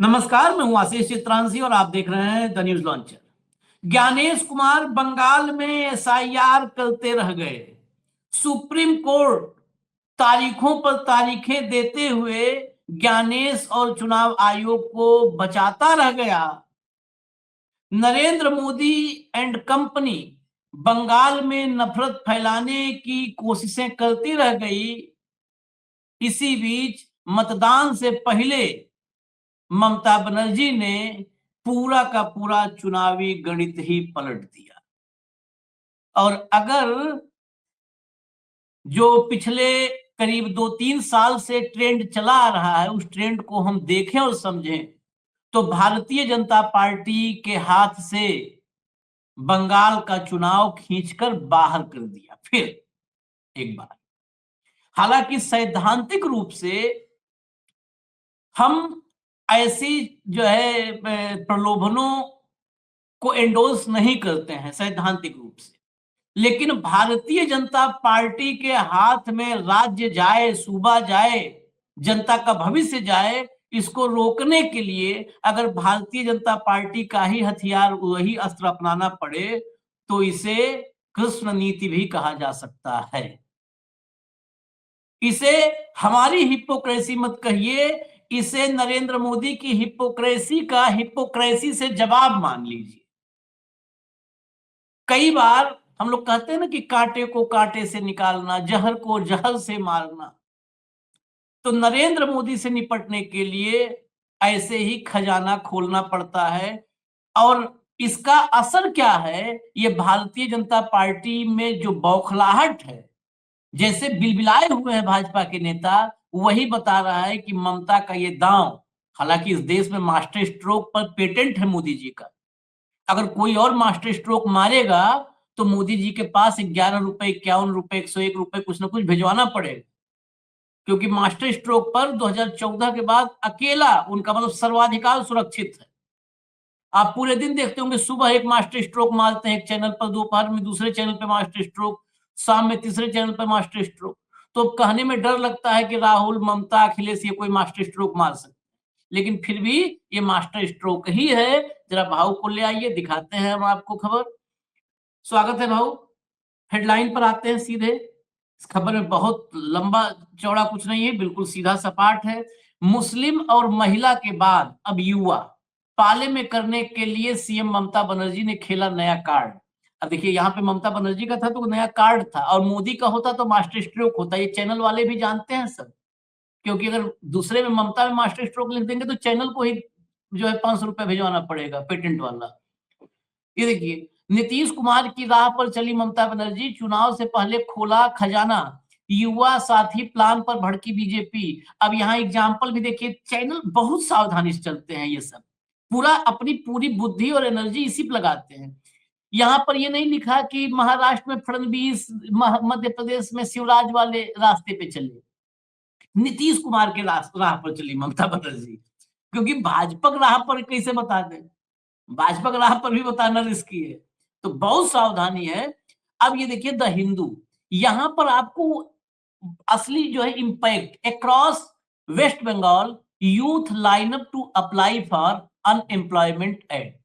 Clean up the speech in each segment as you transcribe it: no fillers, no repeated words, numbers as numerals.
नमस्कार, मैं हूं आशीष चित्रांशी और आप देख रहे हैं the news launcher. Gyanesh Kumar Bengal में एसआईआर करते रह गए। सुप्रीम कोर्ट तारीखों पर तारीखें देते हुए ज्ञानेश और चुनाव आयोग को बचाता रह गया। नरेंद्र मोदी एंड कंपनी बंगाल में नफरत फैलाने की कोशिशें करती रह गई। इसी बीच मतदान से पहले ममता बनर्जी ने पूरा का पूरा चुनावी गणित ही पलट दिया। और अगर जो पिछले करीब 2-3 साल से ट्रेंड चला आ रहा है उस ट्रेंड को हम देखें और समझें तो भारतीय जनता पार्टी के हाथ से बंगाल का चुनाव खींचकर बाहर कर दिया फिर एक बार। हालांकि सैद्धांतिक रूप से हम ऐसी जो है प्रलोभनों को एंडोर्स नहीं करते हैं सैद्धांतिक रूप से, लेकिन भारतीय जनता पार्टी के हाथ में राज्य जाए, सूबा जाए, जनता का भविष्य जाए, इसको रोकने के लिए अगर भारतीय जनता पार्टी का ही हथियार, वही अस्त्र अपनाना पड़े तो इसे कृष्ण नीति भी कहा जा सकता है। इसे हमारी हिपोक्रेसी मत कहिए, इसे नरेंद्र मोदी की हिपोक्रेसी से जवाब मान लीजिए। कई बार हम लोग कहते हैं ना कि कांटे को कांटे से निकालना, जहर को जहर से मारना। तो नरेंद्र मोदी से निपटने के लिए ऐसे ही खजाना खोलना पड़ता है। और इसका असर क्या है, ये भारतीय जनता पार्टी में जो बौखलाहट है, जैसे बिलबिलाए हुए हैं भाजपा के नेता, वही बता रहा है कि ममता का ये दांव, हालांकि इस देश में मास्टर स्ट्रोक पर पेटेंट है मोदी जी का। अगर कोई और मास्टर स्ट्रोक मारेगा तो मोदी जी के पास 11 रुपए, 51 रुपए, 101 रुपए कुछ ना कुछ भिजवाना पड़ेगा, क्योंकि मास्टर स्ट्रोक पर 2014 के बाद अकेला उनका मतलब सर्वाधिकार सुरक्षित है। आप पूरे दिन देखते होंगे, सुबह एक मास्टर स्ट्रोक मारते हैं एक चैनल पर, दोपहर में दूसरे चैनल पर मास्टर स्ट्रोक, शाम में तीसरे चैनल पर मास्टर स्ट्रोक। तो कहने में डर लगता है कि राहुल, ममता, अखिलेश ये कोई मास्टर स्ट्रोक मार सकते, लेकिन फिर भी ये मास्टर स्ट्रोक ही है। जरा भाव को ले आइए, दिखाते हैं हम आपको खबर। स्वागत है भाव। हेडलाइन पर आते हैं सीधे। इस खबर में बहुत लंबा चौड़ा कुछ नहीं है, बिल्कुल सीधा सपाट है। मुस्लिम और महिला के बाद अब युवा पाले में करने के लिए सीएम ममता बनर्जी ने खेला नया कार्ड। अब देखिए, यहाँ पे ममता बनर्जी का था तो नया कार्ड था, और मोदी का होता तो मास्टर स्ट्रोक होता। ये चैनल वाले भी जानते हैं सब, क्योंकि अगर दूसरे में ममता में मास्टर स्ट्रोक लिख देंगे तो चैनल को ही जो है 500 रुपए भिजवाना पड़ेगा, पेटेंट वाला। ये देखिए, नीतीश कुमार की राह पर चली ममता बनर्जी, चुनाव से पहले खोला खजाना, युवा साथी प्लान पर भड़की बीजेपी। अब यहाँ एग्जाम्पल भी देखिए, चैनल बहुत सावधानी से चलते हैं, ये सब पूरा अपनी पूरी बुद्धि और एनर्जी इसी पे लगाते हैं। यहाँ पर ये नहीं लिखा कि महाराष्ट्र में फडणवीस, मध्य प्रदेश में शिवराज वाले रास्ते पे चले, नीतीश कुमार के राह पर चली ममता बनर्जी, क्योंकि भाजपा की राह पर कैसे बता दें, भाजपा की राह पर भी बताना रिस्की है, तो बहुत सावधानी है। अब ये देखिए द हिंदू, यहां पर आपको असली जो है impact, across West Bengal youth line up to apply for unemployment aid.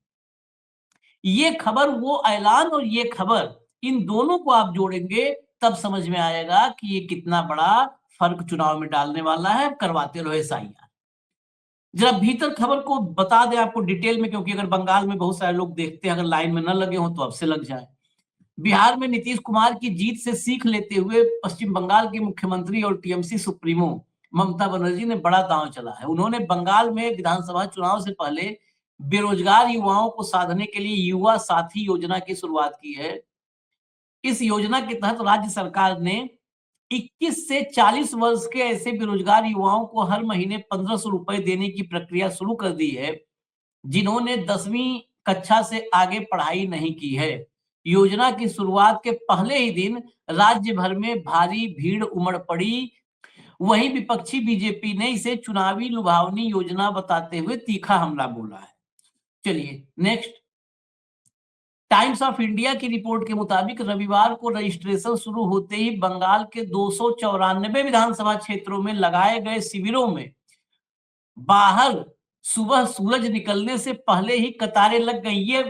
ये खबर वो ऐलान और ये खबर, इन दोनों को आप जोड़ेंगे तब समझ में आएगा कि ये कितना बड़ा फर्क चुनाव में डालने वाला है। करवाते रहो एसआईआर। जरा भीतर खबर को बता दें आपको डिटेल में, क्योंकि अगर बंगाल में बहुत सारे लोग देखते हैं, अगर लाइन में न लगे हो तो अब से लग जाए। बिहार में नीतीश कुमार की जीत से सीख लेते हुए पश्चिम बंगाल के मुख्यमंत्री और टीएमसी सुप्रीमो ममता बनर्जी ने बड़ा दांव चला है। उन्होंने बंगाल में विधानसभा चुनाव से पहले बेरोजगार युवाओं को साधने के लिए युवा साथी योजना की शुरुआत की है। इस योजना के तहत राज्य सरकार ने 21 से 40 वर्ष के ऐसे बेरोजगार युवाओं को हर महीने 1500 रुपए देने की प्रक्रिया शुरू कर दी है, जिन्होंने 10वीं कक्षा से आगे पढ़ाई नहीं की है। योजना की शुरुआत के पहले ही दिन राज्य भर में भारी भीड़ उमड़ पड़ी। वहीं विपक्षी बीजेपी ने इसे चुनावी लुभावनी योजना बताते हुए तीखा हमला बोला है। चलिए नेक्स्ट। टाइम्स ऑफ इंडिया की रिपोर्ट के मुताबिक रविवार को रजिस्ट्रेशन शुरू होते ही बंगाल के 294 विधानसभा क्षेत्रों में लगाए गए शिविरों में बाहर सुबह सूरज निकलने से पहले ही कतारें लग गई। ये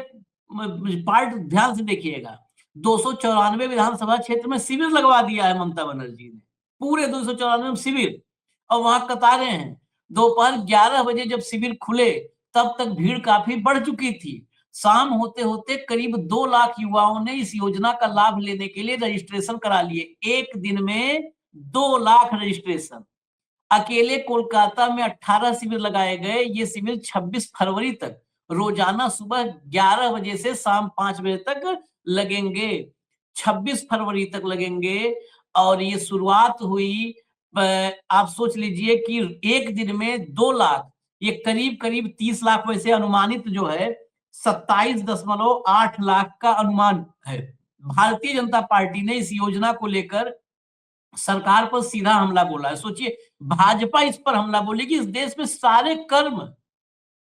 पार्ट ध्यान से देखिएगा। 294 विधानसभा क्षेत्र में शिविर लगवा दिया है ममता बनर्जी ने, पूरे 294 में शिविर, और वहां कतारें हैं। दोपहर 11 बजे जब शिविर खुले तब तक भीड़ काफी बढ़ चुकी थी। शाम होते होते करीब 2 लाख युवाओं ने इस योजना का लाभ लेने के लिए रजिस्ट्रेशन करा लिए। एक दिन में 2 लाख रजिस्ट्रेशन। अकेले कोलकाता में 18 शिविर लगाए गए। ये शिविर 26 फरवरी तक रोजाना सुबह 11 बजे से शाम 5 बजे तक लगेंगे। 26 फरवरी तक लगेंगे। और ये शुरुआत हुई, आप सोच लीजिए कि एक दिन में 2 लाख, ये करीब करीब 30 लाख, वैसे अनुमानित जो है 27.8 लाख का अनुमान है। भारतीय जनता पार्टी ने इस योजना को लेकर सरकार पर सीधा हमला बोला है। सोचिए, भाजपा इस पर हमला बोलेगी। इस देश में सारे कर्म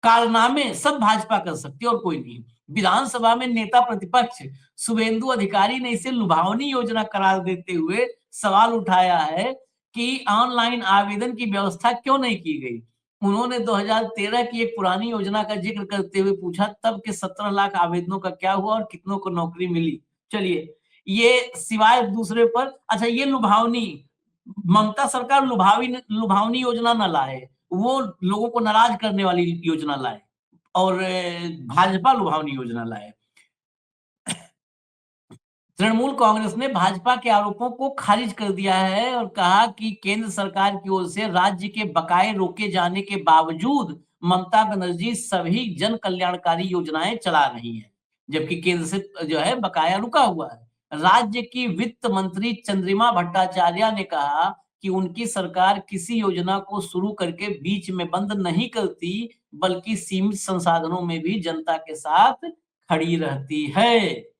कारनामे सब भाजपा कर सकती है और कोई नहीं। विधानसभा में नेता प्रतिपक्ष शुभेंदु अधिकारी ने इसे लुभावनी योजना करार देते हुए सवाल उठाया है कि ऑनलाइन आवेदन की व्यवस्था क्यों नहीं की गई। उन्होंने 2013 की एक पुरानी योजना का जिक्र करते हुए पूछा, तब के 17 लाख आवेदनों का क्या हुआ और कितनों को नौकरी मिली। चलिए, ये सिवाय दूसरे पर, अच्छा ये लुभावनी, ममता सरकार लुभावनी योजना न लाए, वो लोगों को नाराज करने वाली योजना लाए, और भाजपा लुभावनी योजना लाए। तृणमूल कांग्रेस ने भाजपा के आरोपों को खारिज कर दिया है और कहा कि केंद्र सरकार की ओर से राज्य के बकाये रोके जाने के बावजूद ममता बनर्जी सभी जन कल्याणकारी योजनाएं चला रही हैं, जबकि केंद्र से जो है बकाया रुका हुआ है। राज्य की वित्त मंत्री चंद्रिमा भट्टाचार्य ने कहा कि उनकी सरकार किसी योजना को शुरू करके बीच में बंद नहीं करती, बल्कि सीमित संसाधनों में भी जनता के साथ खड़ी रहती है।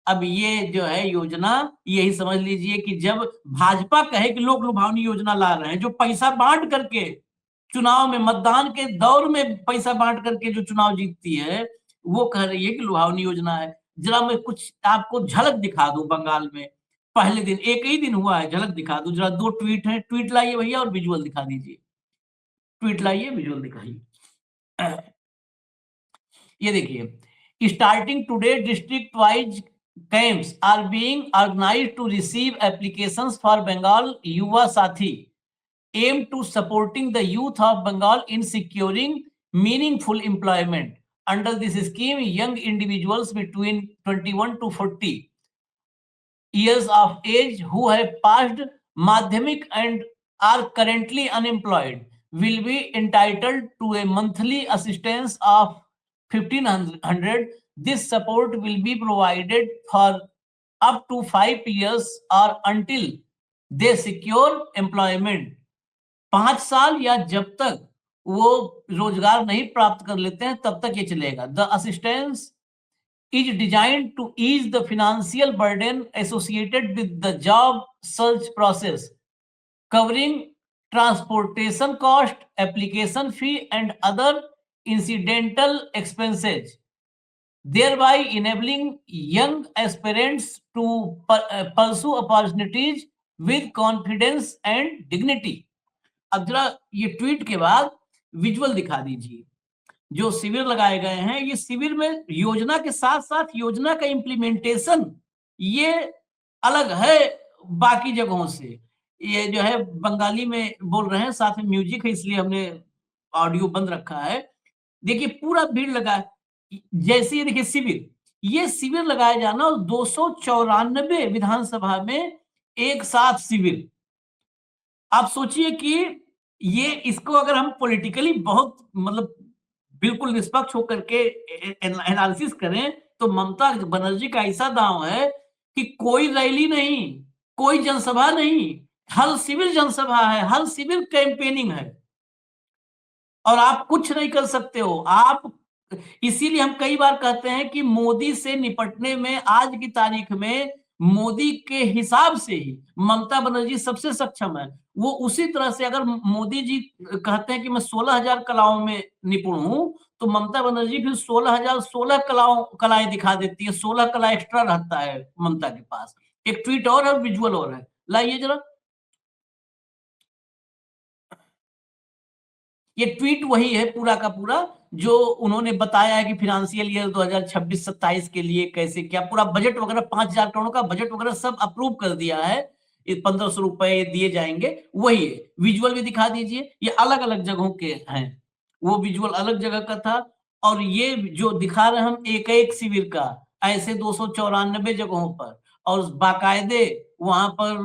अब ये जो है योजना, यही समझ लीजिए कि जब भाजपा कहे कि लोक लुभावनी योजना ला रहे हैं, जो पैसा बांट करके चुनाव में, मतदान के दौर में पैसा बांट करके जो चुनाव जीतती है, वो कह रही है कि लुभावनी योजना है। जरा मैं कुछ आपको झलक दिखा दूं बंगाल में। पहले दिन, एक ही दिन हुआ है, झलक दिखा दूं जरा। 2 ट्वीट है, ट्वीट लाइए भैया और विजुअल दिखा दीजिए। ट्वीट लाइए, विजुअल दिखाइए। ये देखिए, starting today district wise camps are being organised to receive applications for Bengal Yuva Sathi, aim to supporting the youth of Bengal in securing meaningful employment. Under this scheme, young individuals between 21 to 40 years of age who have passed madhyamik and are currently unemployed will be entitled to a monthly assistance of 1500. This support will be provided for up to 5 years or until they secure employment. 5 साल या जब तक वो रोजगार नहीं प्राप्त कर लेते हैं तब तक ये चलेगा। The assistance is designed to ease the financial burden associated with the job search process, covering transportation cost, application fee, and other incidental expenses, thereby enabling young aspirants to pursue opportunities with confidence and dignity. अब जरा ये tweet के बाद visual दिखा दीजिए। जो शिविर लगाए गए हैं, ये शिविर में योजना के साथ साथ योजना का इम्प्लीमेंटेशन ये अलग है बाकी जगहों से। ये जो है बंगाली में बोल रहे हैं, साथ में म्यूजिक है, इसलिए हमने ऑडियो बंद रखा है। देखिए पूरा भीड़ लगा है। जैसे ये देखिए शिविर, ये शिविर लगाया जाना, 294 विधानसभा में एक साथ शिविर। आप सोचिए कि ये, इसको अगर हम पॉलिटिकली बहुत मतलब बिल्कुल निष्पक्ष होकर के एनालिसिस करें, तो ममता बनर्जी का ऐसा दांव है कि कोई रैली नहीं, कोई जनसभा नहीं, हर शिविर जनसभा है, हर शिविर कैंपेनिंग है, और आप कुछ नहीं कर सकते हो। आप, इसीलिए हम कई बार कहते हैं कि मोदी से निपटने में आज की तारीख में मोदी के हिसाब से ही ममता बनर्जी सबसे सक्षम है। वो उसी तरह से, अगर मोदी जी कहते हैं कि मैं 16,000 कलाओं में निपुण हूं, तो ममता बनर्जी फिर 16,016 कलाएं दिखा देती है। 16 कला एक्स्ट्रा रहता है ममता के पास। एक ट्वीट और है, विजुअल और है, लाइए जरा। ये ट्वीट वही है पूरा का पूरा जो उन्होंने बताया है कि फाइनेंशियल ईयर 2026-27 के लिए कैसे क्या पूरा बजट वगैरह 5,000 करोड़ का बजट वगैरह सब अप्रूव कर दिया है। ये 1,500 रुपए दिए जाएंगे, वही है। विजुअल भी दिखा दीजिए, ये अलग अलग जगहों के हैं, वो विजुअल अलग जगह का था और ये जो दिखा रहे हैं हम एक एक शिविर का, ऐसे 294 जगहों पर और बाकायदे वहां पर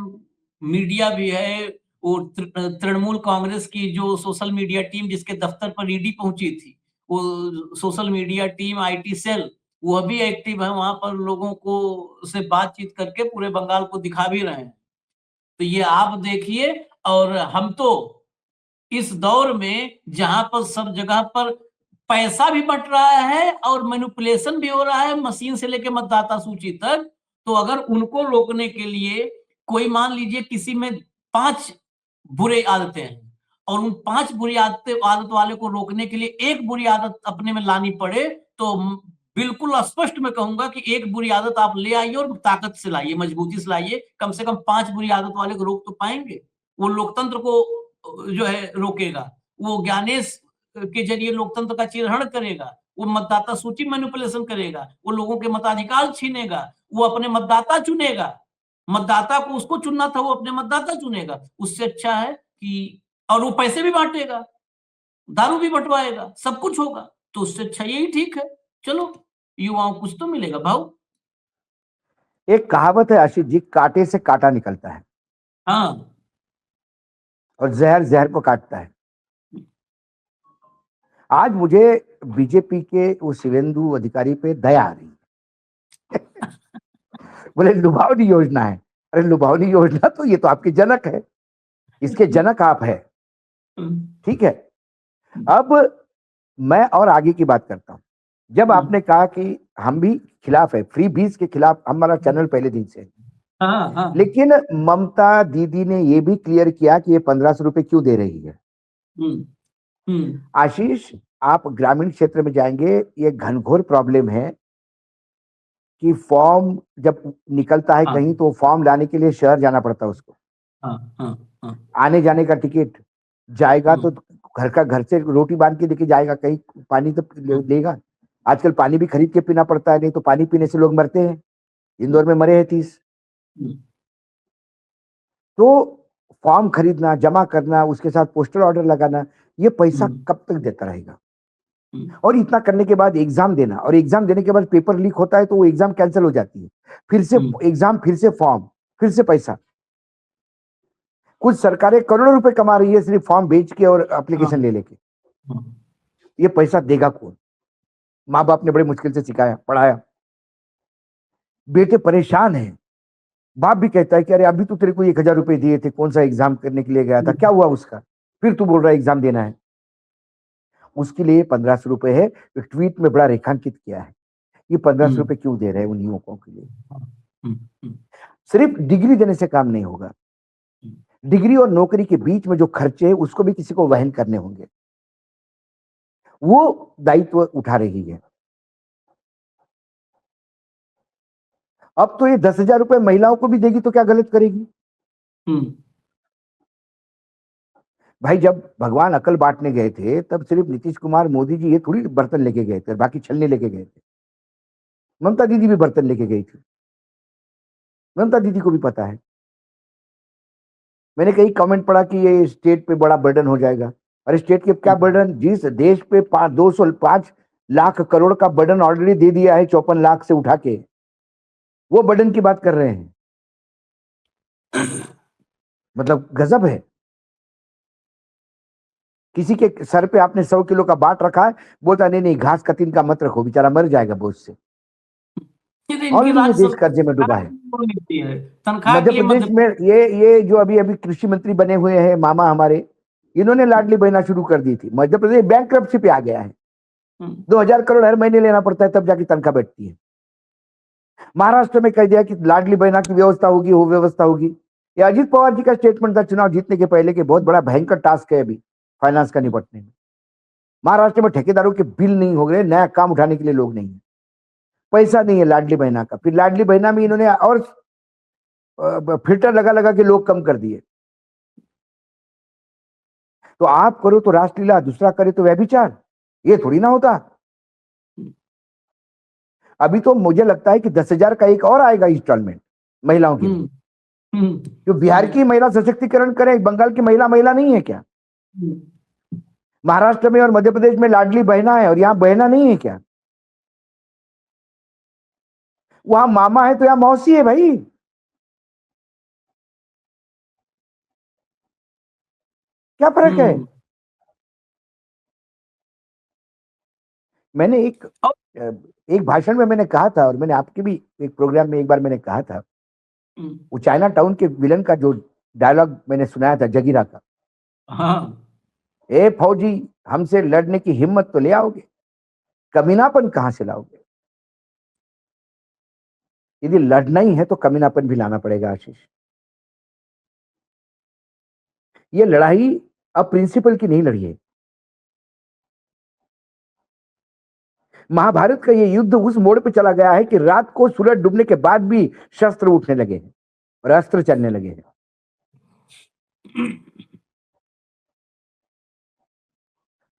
मीडिया भी है। वो तृणमूल कांग्रेस की जो सोशल मीडिया टीम जिसके दफ्तर पर ईडी पहुंची थी, वो social media team IT cell वह भी एक्टिव है वहां पर, लोगों को से बातचीत करके पूरे बंगाल को दिखा भी रहे हैं। तो ये आप देखिए, और हम तो इस दौर में जहां पर सब जगह पर पैसा भी बंट रहा है और मैनिपुलेशन भी हो रहा है मशीन से लेके मतदाता सूची तक, तो अगर उनको रोकने के लिए कोई मान लीजिए किसी में 5 बुरे आदतें हैं और उन 5 बुरी आदत वाले को रोकने के लिए एक बुरी आदत अपने में लानी पड़े, तो बिल्कुल स्पष्ट मैं कहूंगा कि एक बुरी आदत आप ले आइए और ताकत से लाइए, मजबूती से लाइए, कम से कम 5 बुरी आदत वाले को रोक तो पाएंगे। वो लोकतंत्र को जो है रोकेगा, वो ज्ञानेश के जरिए लोकतंत्र का चिरहरण करेगा, वो मतदाता सूची मैनिपुलेशन करेगा, वो लोगों के मताधिकार छीनेगा, वो अपने मतदाता चुनेगा, मतदाता को उसको चुनना था, वो अपने मतदाता चुनेगा। उससे अच्छा है कि और वो पैसे भी बांटेगा, दारू भी बंटवाएगा, सब कुछ होगा, तो उससे अच्छा यही ठीक है। चलो युवाओं को कुछ तो मिलेगा भाऊ। एक कहावत है आशीष जी, कांटे से कांटा निकलता है हाँ, और जहर जहर को काटता है। आज मुझे बीजेपी के वो शिवेंदु अधिकारी पे दया आ रही है। बोले लुभावनी योजना है। अरे लुभावनी योजना तो ये तो आपके जनक है, इसके जनक आप है, ठीक है। अब मैं और आगे की बात करता हूं। जब आपने कहा कि हम भी खिलाफ है, फ्री बीज के खिलाफ हमारा चैनल पहले दिन से, हाँ, हाँ, लेकिन ममता दीदी ने ये भी क्लियर किया कि ये 1,500 रुपए क्यों दे रही है। आशीष, आप ग्रामीण क्षेत्र में जाएंगे, ये घनघोर प्रॉब्लम है कि फॉर्म जब निकलता है कहीं तो फॉर्म लाने के लिए शहर जाना पड़ता है उसको। आने जाने का टिकट जाएगा तो घर से रोटी बांध के लेके जाएगा, कहीं पानी तो लेगा। आजकल पानी भी खरीद के पीना पड़ता है, नहीं तो पानी पीने से लोग मरते हैं। इंदौर में मरे हैं 30। तो फॉर्म खरीदना, जमा करना, उसके साथ पोस्टल ऑर्डर लगाना, ये पैसा कब तक देता रहेगा। और इतना करने के बाद एग्जाम देना, और एग्जाम देने के बाद पेपर लीक होता है तो वो एग्जाम कैंसिल हो जाती है, फिर से एग्जाम, फिर से फॉर्म, फिर से पैसा। कुछ सरकारें करोड़ों रुपए कमा रही है सिर्फ फॉर्म भेज के और एप्लीकेशन ले लेके। ये पैसा देगा कौन? माँ बाप ने बड़े मुश्किल से सिखाया, पढ़ाया, बेटे परेशान है। बाप भी कहता है कि अरे अभी तो तेरे को 1,000 रुपए दिए थे, कौन सा एग्जाम करने के लिए गया था, क्या हुआ उसका, फिर तू बोल रहा है एग्जाम देना है। उसके लिए 1,500 रुपए है। ट्वीट में बड़ा रेखांकित किया है, ये 1,500 रुपए क्यों दे रहे हैं उन युवकों के लिए। सिर्फ डिग्री देने से काम नहीं होगा, डिग्री और नौकरी के बीच में जो खर्चे है उसको भी किसी को वहन करने होंगे, वो दायित्व उठा रही है। अब तो ये 10,000 रुपए महिलाओं को भी देगी तो क्या गलत करेगी। भाई जब भगवान अकल बांटने गए थे तब सिर्फ नीतीश कुमार मोदी जी ये थोड़ी बर्तन लेके गए थे, बाकी छलने लेके गए थे। ममता दीदी भी बर्तन लेके गई थी, ममता दीदी को भी पता है। मैंने कहीं कमेंट पढ़ा कि ये स्टेट पे बड़ा बर्डन हो जाएगा। अरे स्टेट के क्या बर्डन, जिस देश पे 205 लाख करोड़ का बर्डन ऑलरेडी दे दिया है 54 लाख से उठा के, वो बर्डन की बात कर रहे हैं। मतलब गजब है। किसी के सर पे आपने 100 किलो का बाट रखा है, बोलता नहीं घास का तिनका मत रखो, बेचारा मर जाएगा बोझ से। और ये देश कर्जे में डूबा है। मध्य प्रदेश में ये जो अभी कृषि मंत्री बने हुए हैं मामा हमारे, इन्होंने लाडली बहना शुरू कर दी थी। मध्य प्रदेश बैंकरप्सी पे आ गया है, 2,000 करोड़ हर महीने लेना पड़ता है तब जाके तनख्वाह बैठती है। महाराष्ट्र में कह दिया कि लाडली बहना की व्यवस्था होगी, वो व्यवस्था होगी। ये अजीत पवार जी का स्टेटमेंट था चुनाव जीतने के पहले कि बहुत बड़ा भयंकर टास्क है अभी फाइनेंस का निपटने में। महाराष्ट्र में ठेकेदारों के बिल नहीं हो गए, नया काम उठाने के लिए लोग नहीं है, पैसा नहीं है लाडली बहना का। फिर लाडली बहना में इन्होंने और फिल्टर लगा लगा के लोग कम कर दिए। तो आप करो तो रासलीला, दूसरा करे तो व्यभिचार, ये थोड़ी ना होता। अभी तो मुझे लगता है कि 10,000 का एक और आएगा इंस्टॉलमेंट महिलाओं के लिए। जो बिहार की महिला सशक्तिकरण करे, बंगाल की महिला महिला नहीं है क्या? महाराष्ट्र में और मध्य प्रदेश में लाडली बहना है और यहां बहना नहीं है क्या? वहां मामा है तो यहां मौसी है भाई। क्या फर्क है? मैंने एक भाषण में मैंने कहा था, और मैंने आपके भी एक प्रोग्राम में एक बार मैंने कहा था, वो चाइना टाउन के विलन का जो डायलॉग मैंने सुनाया था जगीरा का, हाँ, ए फौजी, हमसे लड़ने की हिम्मत तो ले आओगे, कमीनापन कहां से लाओगे? यदि लड़ना ही है तो कमीनापन भी लाना पड़ेगा आशीष। ये लड़ाई अब प्रिंसिपल की नहीं लड़ी है। महाभारत का ये युद्ध उस मोड़ पे चला गया है कि रात को सूरज डूबने के बाद भी शस्त्र उठने लगे हैं और अस्त्र चलने लगे हैं।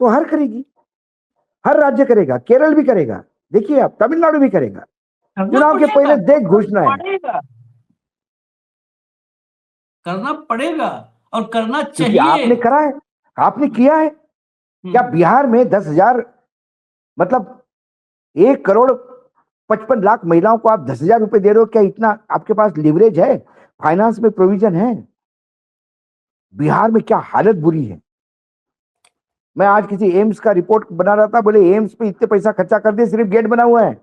तो हर करेगी, हर राज्य करेगा, केरल भी करेगा, देखिए आप, तमिलनाडु भी करेगा। चुनाव के पहले देख घोषणा है, करना पड़ेगा और करना क्योंकि चाहिए। आपने करा है, आपने किया है। क्या बिहार में 10,000, मतलब 1,55,00,000 महिलाओं को आप 10,000 रुपए दे रहे हो? क्या इतना आपके पास लिवरेज है? फाइनेंस में प्रोविजन है? बिहार में क्या हालत बुरी है। मैं आज किसी एम्स का रिपोर्ट बना रहा था, बोले एम्स पे इतने पैसा खर्चा कर दिए, सिर्फ गेट बना हुआ है।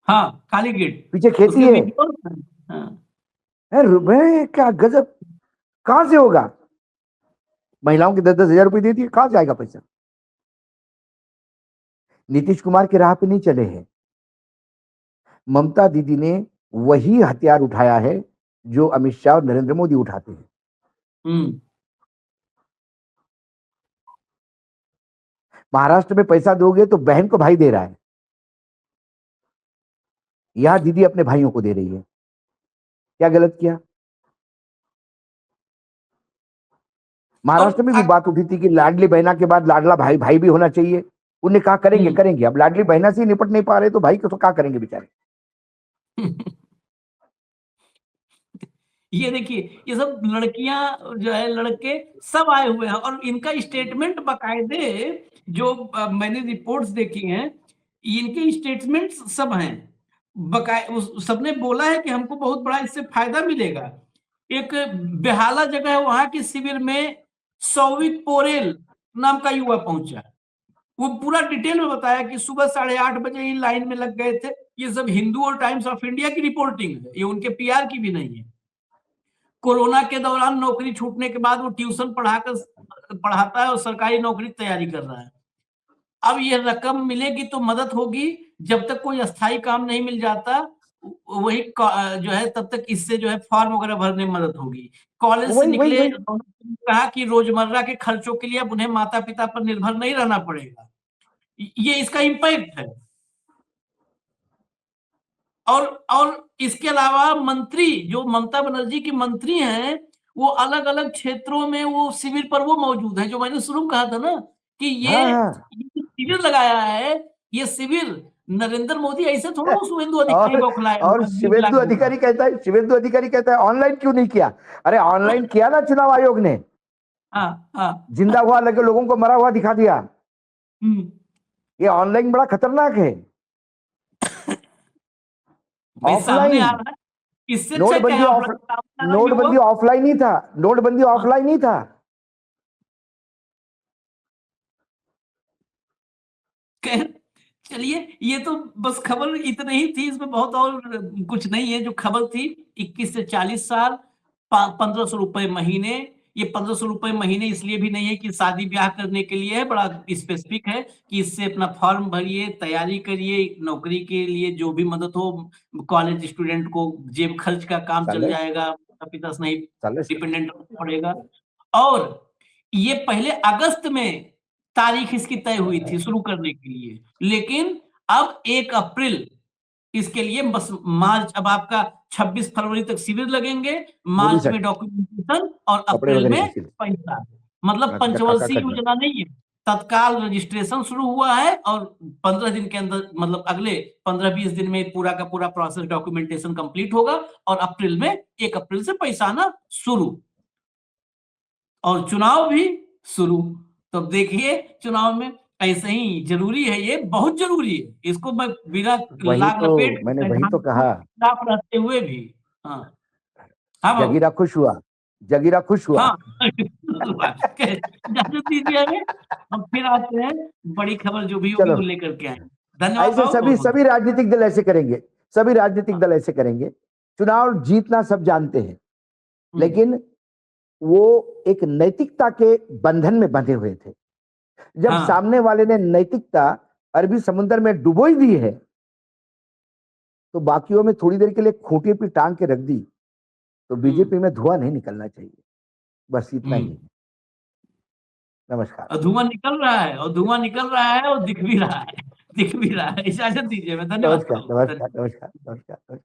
हाँ, खाली गेट, पीछे खेती है। रुपए क्या गजब, कहां से होगा? महिलाओं के 10,000 रुपए दे दिए, कहां से आएगा पैसा? नीतीश कुमार के राह पे नहीं चले हैं। ममता दीदी ने वही हथियार उठाया है जो अमित शाह और नरेंद्र मोदी उठाते हैं। महाराष्ट्र में पैसा दोगे तो बहन को भाई दे रहा है, यहां दीदी अपने भाइयों को दे रही है। क्या गलत किया? महाराष्ट्र में भी बात उठी थी कि लाडली बहना के बाद लाडला भाई भाई भी होना चाहिए। उन्हें कहा करेंगे करेंगे। अब लाडली बहना से ही निपट नहीं पा रहे तो भाई को तो क्या करेंगे बेचारे। ये देखिए, ये सब लड़कियां जो है, लड़के सब आए हुए हैं और इनका स्टेटमेंट बाकायदे, जो मैंने रिपोर्ट्स देखी हैं, इनके स्टेटमेंट सब हैं सबने बोला है कि हमको बहुत बड़ा इससे फायदा मिलेगा। एक बेहाला जगह है, वहां के शिविर में सौविक पोरेल नाम का युवा पहुंचा। वो पूरा डिटेल में बताया कि सुबह 8:30 बजे ही लाइन में लग गए थे। ये सब हिंदू और टाइम्स ऑफ इंडिया की रिपोर्टिंग है, ये उनके पीआर की भी नहीं है। कोरोना के दौरान नौकरी छूटने के बाद वो ट्यूशन पढ़ाता है और सरकारी नौकरी की तैयारी कर रहा है। अब ये रकम मिलेगी तो मदद होगी, जब तक कोई अस्थायी काम नहीं मिल जाता वही जो है, तब तक इससे जो है फॉर्म वगैरह भरने में मदद होगी। कॉलेज से निकले, कहा कि रोजमर्रा के खर्चों के लिए अब उन्हें माता पिता पर निर्भर नहीं रहना पड़ेगा। ये इसका इम्पैक्ट है। और इसके अलावा मंत्री, जो ममता बनर्जी की मंत्री हैं, वो अलग अलग क्षेत्रों में वो शिविर पर वो मौजूद है। जो मैंने शुरू में कहा था ना कि ये शिविर लगाया है, ये शिविर नरेंद्र मोदी ऐसे थोड़ा शुभेंदु अधिकारी को खिलाया। और शुभेंदु अधिकारी कहता है ऑनलाइन क्यों नहीं किया? अरे ऑनलाइन किया ना चुनाव आयोग ने। जिंदा हुआ लगे लोगों को मरा हुआ दिखा दिया। ये ऑनलाइन बड़ा खतरनाक है। ऑफलाइन नोटबंदी ऑफलाइन ही था, नोटबंदी ऑफलाइन ही था। चलिए, ये तो बस खबर इतनी ही थी, इसमें बहुत और कुछ नहीं है। जो खबर थी 21 से 40 साल, 1,500 रुपए महीने। ये 1,500 रुपए महीने इसलिए भी नहीं है कि शादी ब्याह करने के लिए है, बड़ा स्पेसिफिक है कि इससे अपना फॉर्म भरिए, तैयारी करिए, नौकरी के लिए जो भी मदद हो, कॉलेज स्टूडेंट को जेब खर्च का काम चल जाएगा, पिता से नहीं डिपेंडेंट पड़ेगा। और ये पहले अगस्त में तारीख इसकी तय हुई थी शुरू करने के लिए, लेकिन अब 1 अप्रैल इसके लिए बस मार्च, अब आपका 26 फरवरी तक शिविर लगेंगे, मार्च में डॉक्यूमेंटेशन और अप्रैल में पैसा। मतलब हाँ, तो खाका पंचवर्षीय करना। योजना नहीं है, तत्काल रजिस्ट्रेशन शुरू हुआ है और 15 दिन के अंदर, मतलब अगले 15-20 दिन में पूरा का पूरा प्रोसेस डॉक्यूमेंटेशन कंप्लीट होगा और अप्रैल में 1 अप्रैल से पैसा आना शुरू, और चुनाव भी शुरू। तो देखिए चुनाव में ऐसे ही जरूरी है, ये बहुत जरूरी है, इसको मैं बिना वही लाग तो लपेट मैंने वही तो सैद्धांतिक कहा। खिलाफ रहते हुए भी। हाँ हाँ बाबू। जगीरा खुश हुआ, जगीरा खुश हुआ। हाँ इजाजत दीजिए हमें, हम फिर आते हैं, बड़ी खबर जो भी होगी चलो, वो लेकर के आएंगे। धन्यवाद ऐसे बाबू, सभी बहुत बहुत। सभी राजनीतिक दल ऐसे करेंगे, सभी राजनीतिक दल ऐसे करेंगे। चुनाव जीतना सब जानते हैं, लेकिन वो एक नैतिकता के बंधन में बंधे हुए थे। जब हाँ सामने वाले ने नैतिकता अरबी समुद्र में डुबोई दी है, तो बाकियों में थोड़ी देर के लिए खूंटी पे टांग के रख दी, तो बीजेपी में धुआं नहीं निकलना चाहिए। बस इतना ही है। नमस्कार। और धुआं निकल रहा है, और धुआं निकल रहा है, और दिख भी रहा है, दिख भी रहा है। इजाजत दीजिए, मैं धन्यवाद नमस्कार, बाबू, नमस्कार, धन्यवाद। नमस्कार, नमस्कार, नमस्कार।